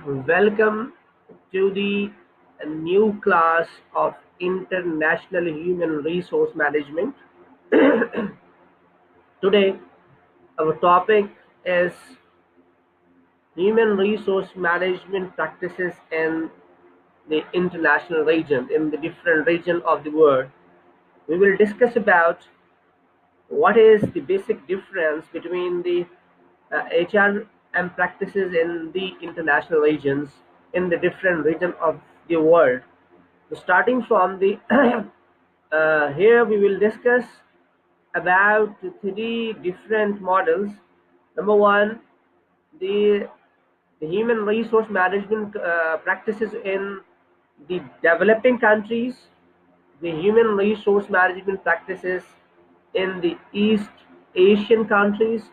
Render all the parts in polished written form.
Welcome to the new class of International Human Resource Management. Today, our topic is human resource management practices in the international region, in the different region of the world. We will discuss about what is the basic difference between the HRM practices in the international regions, in the different region of the world. So starting from the here we will discuss about three different models. Number one, the the human resource management practices in the developing countries, the human resource management practices in the East Asian countries,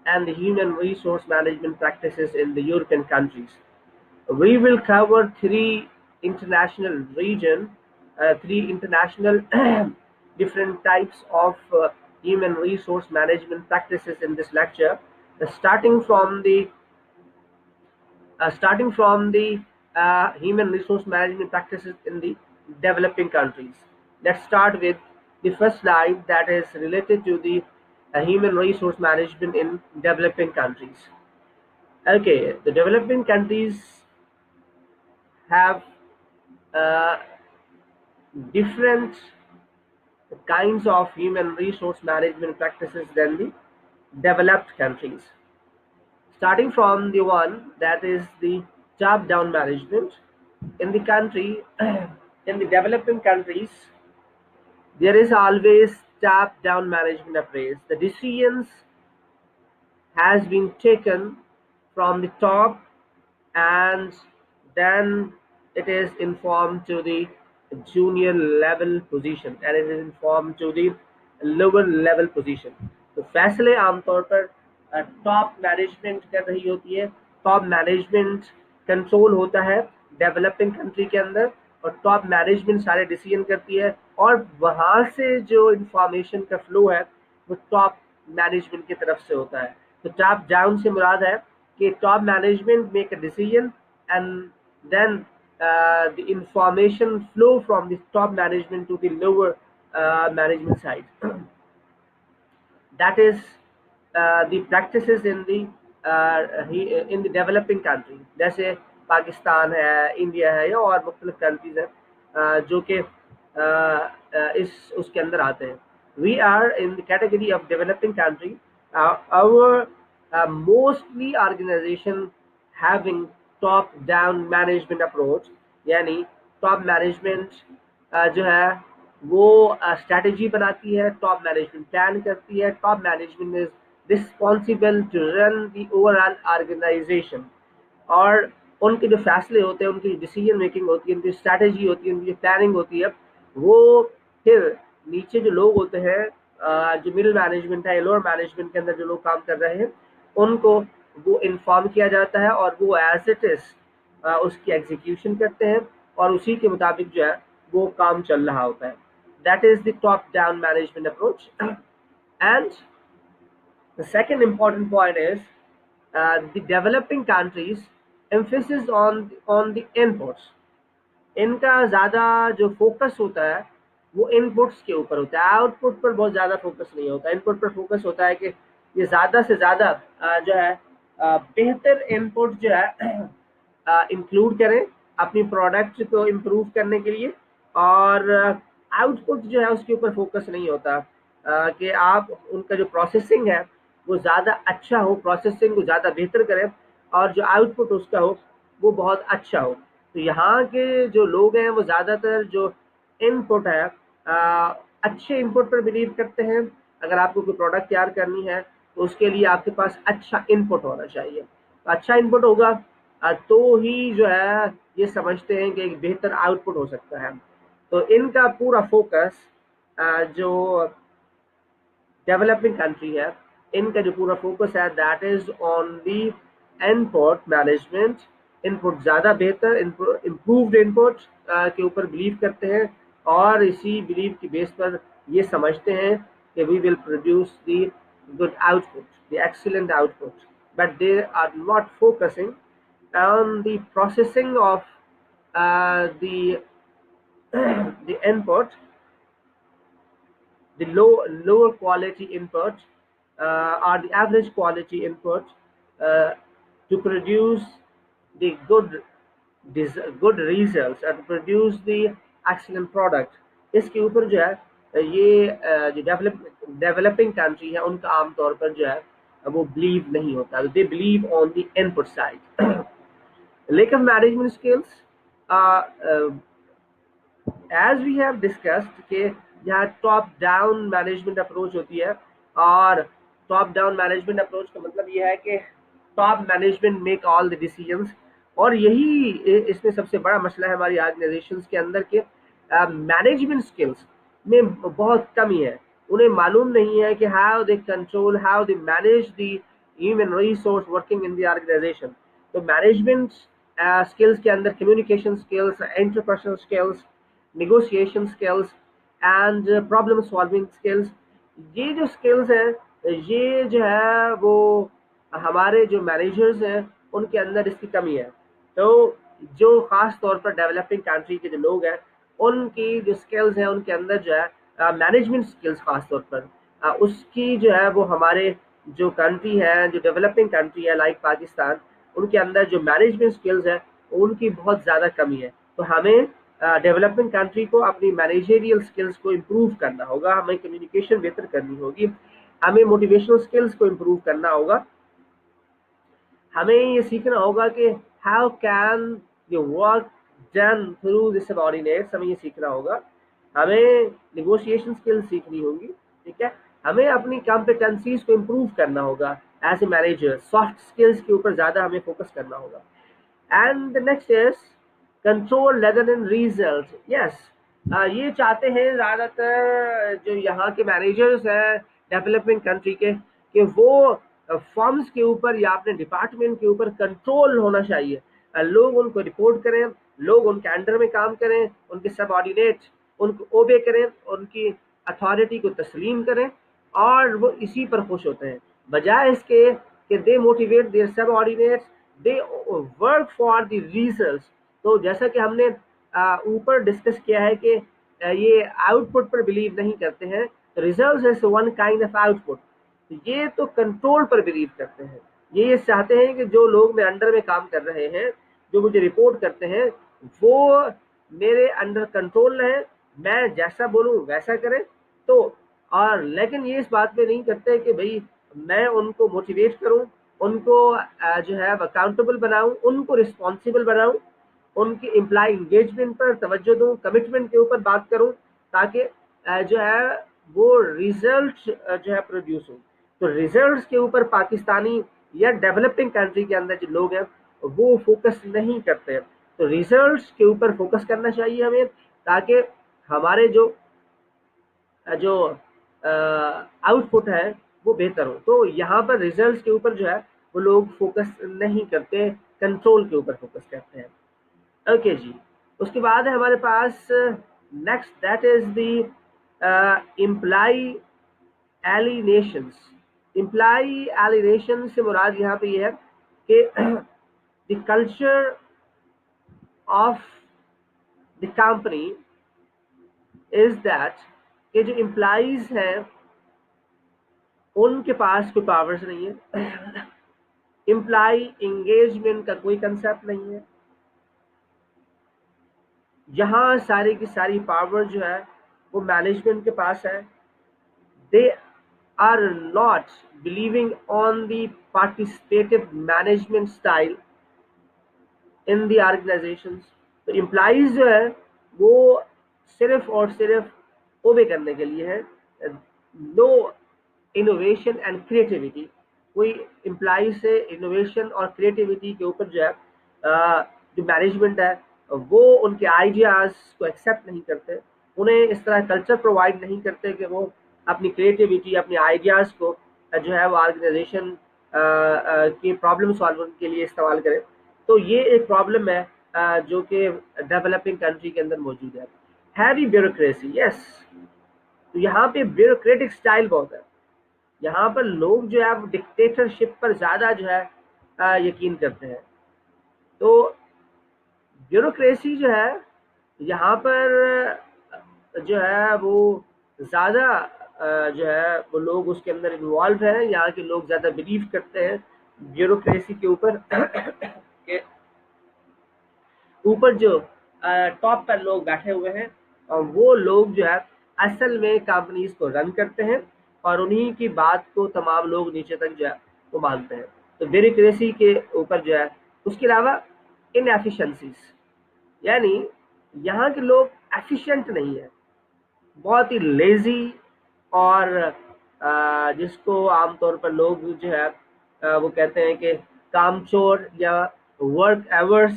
and the human resource management practices in the European countries. We will cover three international different types of human resource management practices in this lecture, starting from the human resource management practices in the developing countries. Let's start with the first slide that is related to the human resource management in developing countries. Okay, the developing countries have uh, different kinds of human resource management practices than the developed countries. Starting from the one that is the top down management in the country, in the developing countries, there is always top down management approach. The decisions has been taken from the top, and then it is informed to the junior level position, and it is informed to the lower level position. तो फैसले आमतौर पर top management कर रही होती है. Top management control होता है डेवलपिंग कंट्री के अंदर, और टॉप मैनेजमेंट सारे डिसीजन करती है, और वहां से जो इंफॉर्मेशन का फ्लो है वो टॉप मैनेजमेंट की तरफ से होता है. तो टॉप डाउन से मुराद है कि top management make a decision, and then the information flow from the top management to the lower management side. That is the practices in the in the developing country. जैसे पाकिस्तान है, India है, या और मुख्तलिफ कंट्रीज हैं जो कि इस उसके अंदर आते हैं. We are in the category of developing country. Our mostly organization having top down management approach, यानी टॉप मैनेजमेंट जो है वो स्ट्रैटेजी बनाती है, टॉप मैनेजमेंट प्लान करती है, top management is responsible to run the overall organisation, और उनके जो फैसले होते हैं, उनकी डिसीजन मेकिंग होती है, उनकी स्ट्रैटेजी होती है, उनकी जो प्लानिंग होती है, वो फिर नीचे जो लोग होते हैं, जो मिडिल मैनेजमेंट है, लोअर मैनेजमेंट के अंदर जो लोग काम कर रहे हैं, उनको वो इन्फॉर्म किया जाता है, और वो एज इट इज उसकी एग्जीक्यूशन करते हैं, और उसी के मुताबिक जो है वो काम चल रहा होता है. That is the top down management approach. And the second important point is the developing countries emphasis on the inputs. इनका ज़्यादा जो फोकस होता है वो इनपुट्स के ऊपर होता है, आउटपुट पर बहुत ज़्यादा फोकस नहीं होता. इनपुट पर फोकस होता है कि ये ज़्यादा से ज़्यादा जो है बेहतर इनपुट जो है इंक्लूड करें अपनी प्रोडक्ट को इम्प्रूव करने के लिए, और आउटपुट जो है उसके ऊपर फोकस नहीं होता कि आप उनका जो प्रोसेसिंग है वो ज़्यादा अच्छा हो, प्रोसेसिंग को ज़्यादा बेहतर करें, और जो आउटपुट उसका हो वो बहुत अच्छा हो. तो यहाँ के जो लोग हैं वो ज़्यादातर जो इनपुट है अच्छे इनपुट पर बिलीव करते हैं. अगर आपको कोई प्रोडक्ट तैयार करनी है तो उसके लिए आपके पास अच्छा इनपुट होना चाहिए. तो अच्छा इनपुट होगा तो ही जो है ये समझते हैं कि एक बेहतर आउटपुट हो सकता है. तो इनका पूरा फोकस जो डेवलपिंग कंट्री है, इनका जो पूरा फोकस है that is on the input management. Input ज़्यादा बेहतर इम्प्रूव्ड इनपुट के ऊपर बिलीव करते हैं, और इसी बिलीव की बेस पर ये समझते हैं कि we will produce the good output, the excellent output, but they are not focusing on the processing of the the input, the lower quality input or the average quality input uh, to produce the good results and to produce the excellent product. इसके ऊपर जो है ये जो developing country है उनका आमतौर पर जो है वो बिलीव नहीं होता, they believe on the input side. lack of management skills, as we have discussed कि यहाँ टॉप डाउन मैनेजमेंट अप्रोच होती है, और टॉप डाउन मैनेजमेंट अप्रोच का मतलब ये है कि top management make all the decisions, और यही इसमें सबसे बड़ा मसला है हमारी ऑर्गेनाइजेशन के अंदर के मैनेजमेंट स्किल्स में बहुत कमी है. उन्हें मालूम नहीं है कि how they control, how they manage the human resource working in the organisation. तो मैनेजमेंट स्किल्स के अंदर communication skills, interpersonal skills, negotiation skills and problem solving skills, ये जो skills हैं ये जो है वो हमारे जो मैनेजर्स हैं उनके अंदर इसकी कमी है. तो जो खास तौर पर डेवलपिंग कंट्री के जो लोग हैं उनकी जो स्किल्स हैं उनके अंदर जो है मैनेजमेंट स्किल्स खास तौर पर उसकी जो है वो हमारे जो कंट्री है, जो डेवलपिंग कंट्री है लाइक पाकिस्तान, उनके अंदर जो मैनेजमेंट स्किल्स है उनकी बहुत ज़्यादा कमी है. तो हमें डेवलपिंग कंट्री को अपनी मैनेजरियल स्किल्स को इम्प्रूव करना होगा, हमें कम्युनिकेशन बेहतर करनी होगी, हमें मोटिवेशनल स्किल्स को इम्प्रूव करना होगा, हमें ये सीखना होगा कि how can the work done through the subordinates, हमें ये सीखना होगा, हमें निगोशिएशन स्किल्स सीखनी होगी. ठीक है, हमें अपनी कॉम्पिटेंसीज को इम्प्रूव करना होगा as a manager, soft skills के ऊपर ज़्यादा हमें फोकस करना होगा. And the next is control rather than result. Yes, ये चाहते हैं ज़्यादातर जो यहाँ के मैनेजर्स हैं डेवलपिंग कंट्री के कि वो फॉर्म्स के ऊपर या अपने डिपार्टमेंट के ऊपर कंट्रोल होना चाहिए. लोग उनको रिपोर्ट करें, लोग उनके अंडर में काम करें, उनके सबऑर्डिनेट उनको ओबे करें, उनकी अथॉरिटी को तस्लीम करें, और वो इसी पर खुश होते हैं, बजाय इसके कि they motivate their subordinates, they work for the results. तो जैसा कि हमने ऊपर डिस्कस किया है कि ये आउटपुट पर बिलीव नहीं करते हैं, results is one kind of output. ये तो कंट्रोल पर बिलीव करते हैं, ये चाहते हैं कि जो लोग मेरे अंडर में काम कर रहे हैं, जो मुझे रिपोर्ट करते हैं, वो मेरे अंडर कंट्रोल रहें, मैं जैसा बोलूँ वैसा करें. तो और लेकिन ये इस बात पे नहीं करते कि भाई मैं उनको मोटिवेट करूं, उनको जो है अकाउंटेबल बनाऊं, उनको रिस्पॉन्सिबल बनाऊं, उनकी एम्प्लॉय इंगेजमेंट पर तवज्जो दूं, कमिटमेंट के ऊपर बात करूं, ताकि जो है वो रिजल्ट जो है प्रोड्यूस हो. तो रिजल्ट्स के ऊपर पाकिस्तानी या डेवलपिंग कंट्री के अंदर जो लोग हैं वो फोकस नहीं करते हैं. तो रिजल्ट्स के ऊपर फोकस करना चाहिए हमें, ताकि हमारे जो जो आउटपुट है वो बेहतर हो. तो यहाँ पर रिजल्ट्स के ऊपर जो है वो लोग फोकस नहीं करते, कंट्रोल के ऊपर फोकस करते हैं. ओके जी, उसके बाद है हमारे पास next, that is the employee alienations. Employee alienation से मुराद यहाँ पे ये है कि the culture of the company is that कि जो एम्प्लॉइज हैं उनके पास कोई पावर्स नहीं है, एम्प्लॉय एंगेजमेंट का कोई कंसेप्ट नहीं है. यहाँ सारी की सारी पावर जो है वो मैनेजमेंट के पास है. They are not believing on the participative management style in the organisation. तो एम्प्लॉइज जो है वो सिर्फ और सिर्फ ओबे करने के लिए है, नो इनोवेशन एंड क्रिएटिविटी. कोई एम्प्लॉय से इनोवेशन और क्रिएटिविटी के ऊपर जो है जो मैनेजमेंट है वो उनके आइडियाज को एक्सेप्ट नहीं करते, उन्हें इस तरह कल्चर प्रोवाइड नहीं करते कि वो अपनी क्रिएटिविटी, अपने आइडियाज को जो है वो ऑर्गेनाइजेशन की प्रॉब्लम सॉल्विंग के लिए इस्तेमाल करें. तो ये एक प्रॉब्लम है जो कि डेवलपिंग कंट्री के अंदर मौजूद है. Heavy bureaucracy. यस, तो यहाँ पे ब्यूरोक्रेटिक स्टाइल बहुत है. यहाँ पर लोग जो है वो डिक्टेटरशिप पर ज़्यादा जो है यकीन करते हैं. तो ब्यूरोक्रेसी जो है यहाँ पर जो है वो ज़्यादा जो है वो लोग उसके अंदर इन्वॉल्व हैं, यहाँ के लोग ज़्यादा बिलीव करते हैं ब्यूरोक्रेसी के ऊपर के ऊपर जो टॉप पर लोग बैठे हुए हैं, वो लोग जो है असल में कंपनीज को रन करते हैं और उन्हीं की बात को तमाम लोग नीचे तक जो है वो मानते हैं। तो ब्यूरोक्रेसी के ऊपर जो है, उसके अलावा इनएफिशिएंसीज, यानी यहाँ के लोग एफिशिएंट नहीं है, बहुत ही लेजी, और जिसको आमतौर पर लोग जो है वो कहते हैं कि कामचोर या वर्क एवर्स,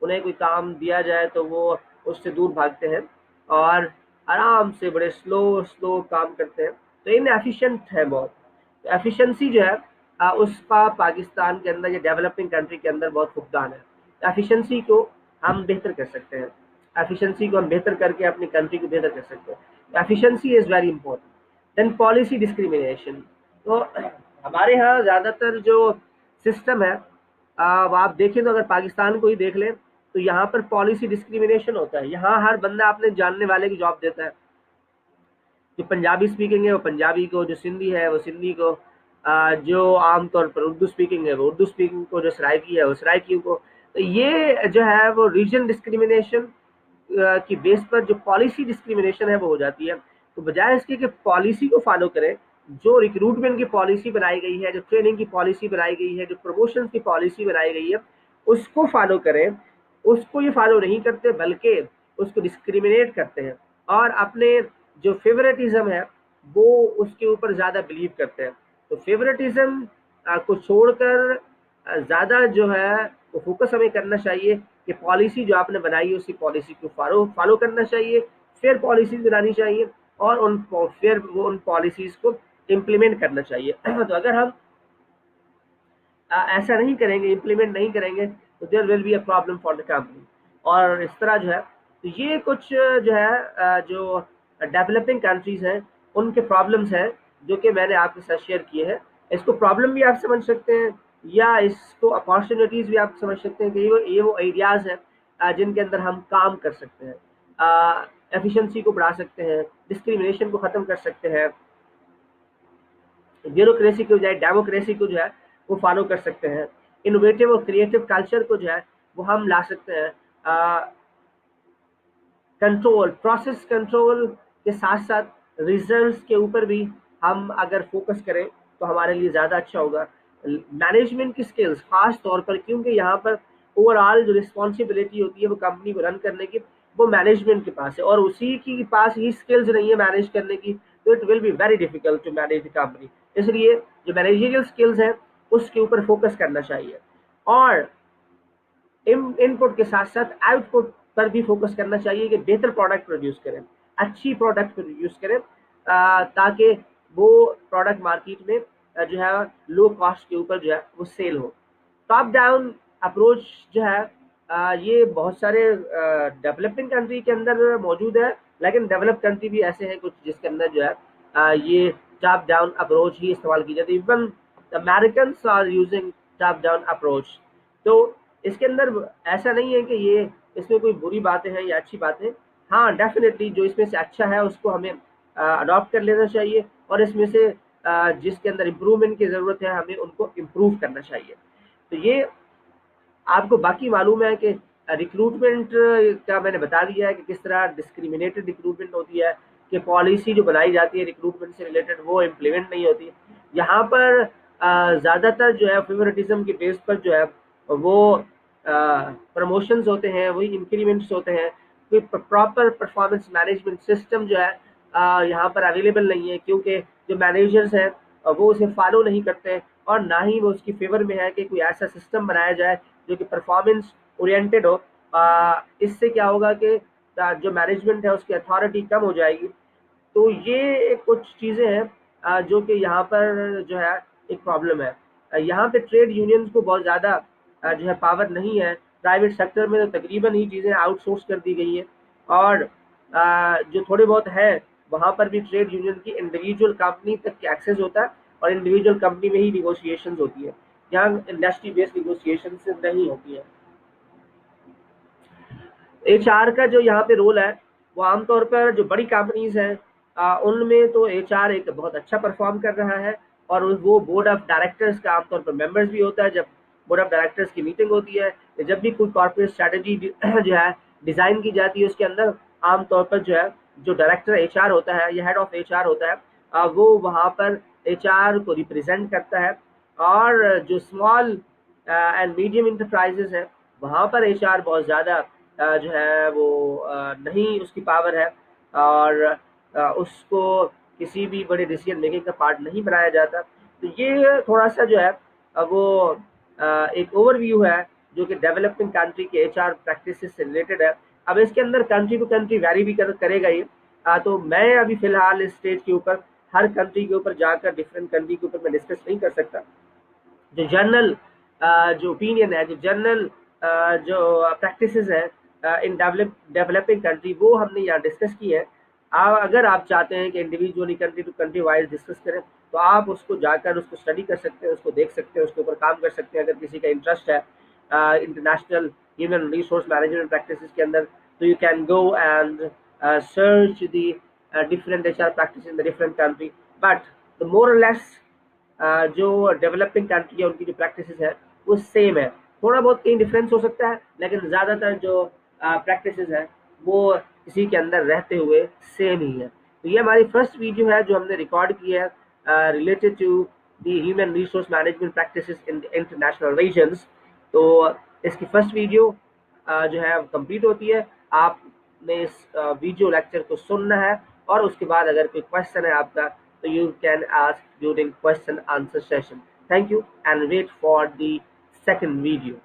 उन्हें कोई काम दिया जाए तो वो उससे दूर भागते हैं और आराम से बड़े स्लो स्लो काम करते हैं, तो इनएफिशिएंट है बहुत। तो एफिशिएंसी जो है उसका पाकिस्तान के अंदर या डेवलपिंग कंट्री के अंदर बहुत फुकदान है। एफिशिएंसी को हम बेहतर कर सकते हैं, एफिशिएंसी को हम बेहतर करके अपनी कंट्री को बेहतर कर सकते हैं। Efficiency is very important. Then policy discrimination, तो हमारे यहाँ ज़्यादातर जो सिस्टम है, आप देखें तो अगर पाकिस्तान को ही देख लें तो यहाँ पर पॉलिसी डिस्क्रिमिनेशन होता है। यहाँ हर बंदा अपने जानने वाले की जॉब देता है, जो पंजाबी स्पीकिंग है वो पंजाबी को, जो सिंधी है वो सिंधी को, जो आमतौर पर उर्दू स्पीकिंग है वो उर्दू स्पीकिंग को, जो सराइकी है वो सराइकी को। तो ये जो है वो रीजन डिस्क्रिमिनेशन की बेस पर जो पॉलिसी डिस्क्रिमिनेशन है वो हो जाती है। तो बजाय इसके कि पॉलिसी को फॉलो करें, जो रिक्रूटमेंट की पॉलिसी बनाई गई है, जो ट्रेनिंग की पॉलिसी बनाई गई है, जो प्रमोशन की पॉलिसी बनाई गई है, उसको फॉलो करें, उसको ये फॉलो नहीं करते बल्कि उसको डिस्क्रिमिनेट करते हैं और अपने जो फेवरेटिज्म है वो उसके ऊपर ज़्यादा बिलीव करते हैं। तो फेवरेटिज्म को छोड़कर ज़्यादा जो है वो फोकस हमें करना चाहिए कि पॉलिसी जो आपने बनाई है उसी पॉलिसी को फॉलो फॉलो करना चाहिए, फेयर पॉलिसीज बनानी चाहिए और उन पॉलिसीज को इम्प्लीमेंट करना चाहिए। तो अगर हम ऐसा नहीं करेंगे, इम्प्लीमेंट नहीं करेंगे, तो there will be a problem for the company. और इस तरह जो है, तो ये कुछ जो है जो डेवलपिंग कंट्रीज हैं उनके प्रॉब्लम्स हैं जो कि मैंने आपके साथ शेयर किए हैं। इसको प्रॉब्लम भी आप समझ सकते हैं या इसको अपॉर्चुनिटीज भी आप समझ सकते हैं कि ये वो एरियाज हैं जिनके अंदर हम काम कर सकते हैं, एफिशिएंसी को बढ़ा सकते हैं, डिस्क्रिमिनेशन को ख़त्म कर सकते हैं, ब्यूरोक्रेसी को जो है डेमोक्रेसी को जो है वो फॉलो कर सकते हैं, इनोवेटिव और क्रिएटिव कल्चर को जो है वो हम ला सकते हैं, कंट्रोल प्रोसेस कंट्रोल के साथ साथ रिजल्ट्स के ऊपर भी हम अगर फोकस करें तो हमारे लिए ज़्यादा अच्छा होगा। मैनेजमेंट की स्किल्स खास तौर पर, क्योंकि यहाँ पर ओवरऑल जो रिस्पॉन्सिबिलिटी होती है वो कंपनी को रन करने की, वो मैनेजमेंट के पास है और उसी के पास ही स्किल्स नहीं है मैनेज करने की, तो it will be very difficult to manage the company. इसलिए जो मैनेजरियल स्किल्स हैं उसके ऊपर फोकस करना चाहिए और इनपुट के साथ साथ आउटपुट पर भी फोकस करना चाहिए कि बेहतर प्रोडक्ट प्रोड्यूस करें, अच्छी प्रोडक्ट प्रोड्यूस करें, ताकि वो प्रोडक्ट मार्केट में जो है लो कॉस्ट के ऊपर जो है वो सेल हो। टॉप डाउन अप्रोच जो है ये बहुत सारे डेवलपिंग कंट्री के अंदर मौजूद है, लेकिन डेवलप कंट्री भी ऐसे हैं कुछ जिसके अंदर जो है ये टॉप डाउन अप्रोच ही इस्तेमाल की जाती है। Even the American are using top down approach. तो इसके अंदर ऐसा नहीं है कि ये इसमें कोई बुरी बातें हैं या अच्छी बातें। हाँ, डेफिनेटली जो इसमें से अच्छा है उसको हमें अडॉप्ट कर लेना चाहिए और इसमें से जिसके अंदर इम्प्रूवमेंट की ज़रूरत है हमें उनको इम्प्रूव करना चाहिए। तो ये आपको बाकी मालूम है कि रिक्रूटमेंट का मैंने बता दिया है कि किस तरह डिस्क्रिमिनेटेड रिक्रूटमेंट होती है, कि पॉलिसी जो बनाई जाती है रिक्रूटमेंट से रिलेटेड वो इम्प्लीमेंट नहीं होती। यहाँ पर ज़्यादातर जो है फेवरेटिज्म के बेस पर जो है वो प्रमोशंस होते हैं, वही इंक्रीमेंट्स होते हैं। कोई प्रॉपर परफॉर्मेंस मैनेजमेंट सिस्टम जो है यहाँ पर अवेलेबल नहीं है, क्योंकि जो मैनेजर्स हैं वो उसे फॉलो नहीं करते और ना ही वो उसकी फेवर में है कि कोई ऐसा सिस्टम बनाया जाए जो कि परफॉर्मेंस ओरिएंटेड हो। इससे क्या होगा कि जो मैनेजमेंट है उसकी अथॉरिटी कम हो जाएगी। तो ये कुछ चीज़ें हैं जो कि यहाँ पर जो है एक प्रॉब्लम है। यहाँ पे ट्रेड यूनियंस को बहुत ज़्यादा जो है पावर नहीं है। प्राइवेट सेक्टर में तो तकरीबन ही चीज़ें आउटसोर्स कर दी गई हैं और जो थोड़े बहुत है वहाँ पर भी ट्रेड यूनियन की इंडिविजुअल कंपनी तक एक्सेस होता है और इंडिविजुअल कंपनी में ही निगोशिएशंस होती है, यहाँ इंडस्ट्री बेस्ड निगोशिएशन नहीं होती है। एचआर का जो यहाँ पे रोल है, वो आमतौर पर जो बड़ी कंपनीज हैं उनमें तो एचआर एक बहुत अच्छा परफॉर्म कर रहा है, और वो बोर्ड ऑफ डायरेक्टर्स का आमतौर पर मेंबर्स भी होता है। जब बोर्ड ऑफ डायरेक्टर्स की मीटिंग होती है, जब भी कोई कॉर्पोरेट स्ट्रैटेजी जो है डिजाइन की जाती है, उसके अंदर आमतौर पर जो है जो डायरेक्टर एचआर होता है या हेड ऑफ एचआर होता है, वो वहाँ पर एचआर को रिप्रेजेंट करता है। और जो स्मॉल एंड मीडियम इंटरप्राइजेस है, वहाँ पर एचआर बहुत ज़्यादा जो है वो नहीं उसकी पावर है, और उसको किसी भी बड़े डिसीजन मेकिंग का पार्ट नहीं बनाया जाता। तो ये थोड़ा सा जो है वो एक ओवरव्यू है जो कि डेवलपिंग कंट्री के एचआर प्रैक्टिसेस से रिलेटेड है। अब इसके अंदर कंट्री टू कंट्री वैरी भी करेगा ये। तो मैं अभी फिलहाल इस स्टेज के ऊपर हर कंट्री के ऊपर जाकर डिफरेंट कंट्री के ऊपर मैं डिस्कस नहीं कर सकता। जो जनरल जो ओपिनियन है, जो जनरल जो प्रैक्टिसेस है इन डेवलपिंग कंट्री, वो हमने यहाँ डिस्कस की है। अगर आप चाहते हैं कि individually country to country wise discuss करें, तो आप उसको जाकर उसको स्टडी कर सकते हैं, उसको देख सकते हैं, उसके ऊपर काम कर सकते हैं। अगर किसी का इंटरेस्ट है international human resource management practices के अंदर, तो you can go and search the different HR practices in the different country, but the more or less जो डेवलपिंग कंट्री है उनकी जो प्रैक्टिसेस है वो सेम है। थोड़ा बहुत कहीं डिफरेंस हो सकता है, लेकिन ज़्यादातर जो प्रैक्टिसेस है वो इसी के अंदर रहते हुए सेम ही है। तो ये हमारी फर्स्ट वीडियो है जो हमने रिकॉर्ड की है related to the human resource management practices in international regions. तो इसकी फर्स्ट वीडियो जो है कंप्लीट होती है। आपने इस वीडियो लेक्चर को सुनना है, और उसके बाद अगर कोई क्वेश्चन है आपका, so you can ask during question answer session. Thank you and wait for the second video.